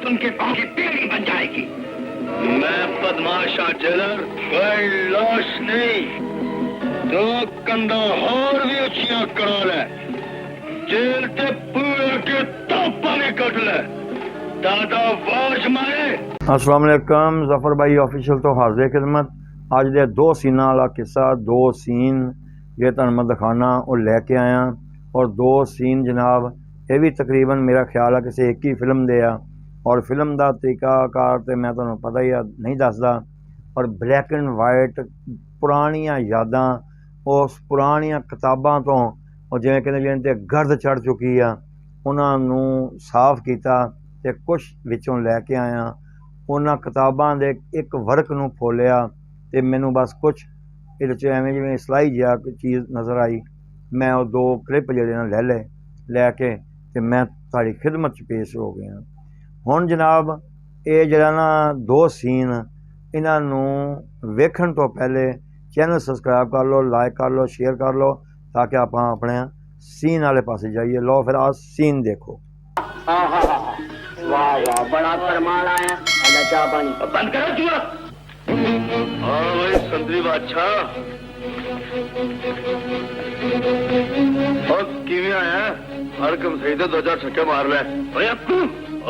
उनके पांव की पेड़ी बन जाएगी। मैं बदमाशा जेलर, कोई लाश नहीं। दो कंधा और भी उचिया करा ले, जेल ते पूरे के तोपा में कट ले, दादा आवाज मारे। अस्सलाम वालेकुम, जफर भाई ऑफिशियल तो हाजिर खिदमत। अज दे दो सीना वाला किस्सा, दो सीन ये तुहानू मैं दिखाना और लैके आया। और दो सीन जनाब ये भी तकरीबन मेरा ख्याल है किसी एक ही फिल्म दे आ। और फिल्म का तरीकाकार तो मैं तुहानू पता ही नहीं दसदा। और ब्लैक एंड वाइट पुरानियां यादां उस पुरानियां किताबां तो और जिवें कहंदे जिन्हां ते गर्द चढ़ चुकी आ उन्हां नू साफ कीता ते कुछ विचों लैके आया। उन्हां किताबां दे एक वर्क नू फोलिया ते मैनू बस कुछ इहदे च एवें जिवें सलाई जिहा चीज़ नज़र आई। मैं वो दो क्लिप जिहड़े ना ले लैके ते मैं तुहाडी खिदमत च पेश हो गया। हुण जनाब ये जिहड़ा ना दो सीन इन्हां नू वेखण तो पहले चैनल सबसक्राइब कर लो, लाइक कर लो, शेयर कर लो ताकि आपां अपने सीन वाले पासे जाइए। लो फिर आज सीन देखो। वाह वाह, बड़ा फरमान आया। अल्लाह चाह पानी बंद करो जुआ। हाँ भाई संतरी बादशाह, और किवें आया? हर कम सही तो दो चार छक्के मार ले। ओए अप्पू,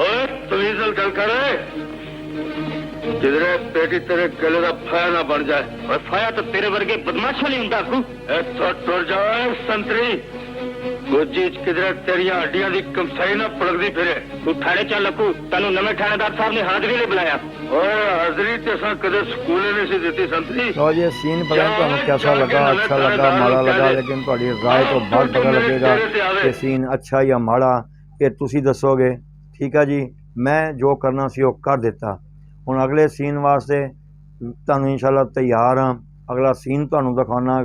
ओए तमीज़ नाल गल कर। किधरे पेटी तेरे गले का फाया ना बन जाए। और फाया तो तेरे वर्गे बदमाशा नहीं हुंदा अप्पू। इथों टुर जाओ संतरी, गोजी च किधरे तेरिया हड्डियां दी कमसाई ना पलकदी फिरे। तू थाने चल अप्पू, तैनू नवे थानेदार साहब ने हाजिरी ले बुलाया। ओए हाजरी ते असां कदे स्कूले नहीं सी दित्ती संतरी। तो ये सीन पता नहीं तुहानू कैसा लगा, अच्छा लगा, माड़ा लगा, लेकिन तुहाडी राय तो बाद पता लगेगा कि सीन अच्छा या माड़ा ये तुसी दसोगे। ठीक है जी, मैं जो करना सी वो कर दिता। हुण अगले सीन वास्ते तुहानू इंशाअल्लाह तैयार हाँ। अगला सीन तुहानू दिखाना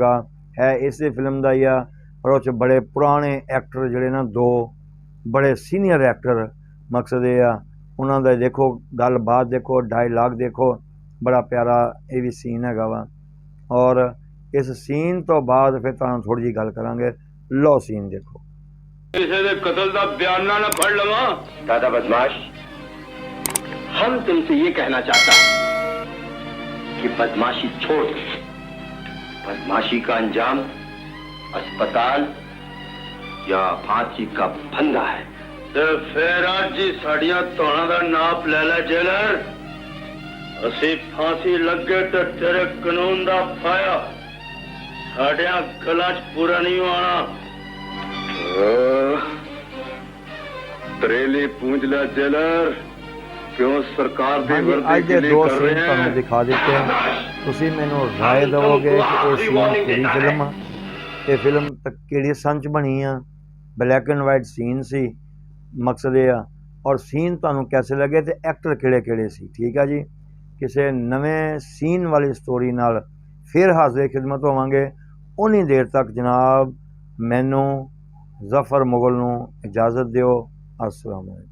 है इस फिल्म का ही आ, पर उस बड़े पुराने एक्टर जिहड़े ना दो बड़े सीनियर एक्टर, मकसद ये आ उन्हों का देखो गल बात देखो, डायलॉग देखो, बड़ा प्यारा ये भी सीन है वा। और इस सीन तो बाद फिर तुहानू थोड़ी जी गल करांगे। लो सीन देखो। किसी दे कत्ल दा बयाना ना पढ़ लवा। दादा बदमाश, हम तुमसे ये कहना चाहता कि बदमाशी छोड़। बदमाशी का अंजाम अस्पताल या फांसी का फंदा है। ते फिर आज जी साड़ियां तोड़ा दा नाप ले ले जेलर। असी फांसी लगे तो तेरे कानून दा फाया साड़ियां गला च पूरा नहीं आना। तरेली पूंछ ले जेलर, क्यों सरकार दी वर्दी अज के दे लिए दो कर सीन रहे तुहानू हैं? दिखा दिते हैं। तुसी मैनू राय दवोगे कि ये सीन केड़ी फिल्म आ, ये फिल्म केड़ी सन च बनी आ। ब्लैक एंड वाइट सीन सी, मकसद ये आ। और सीन तुहानू कैसे लगे ते एक्टर किहड़े किहड़े सी। ठीक है जी, किसी नवें सीन वाली स्टोरी नाल फिर हाजिर खिदमत होवांगे। उन्नी देर तक जनाब मैनू जफर मुगल नू इजाज़त दिओ। अस्सलाम वालेकुम।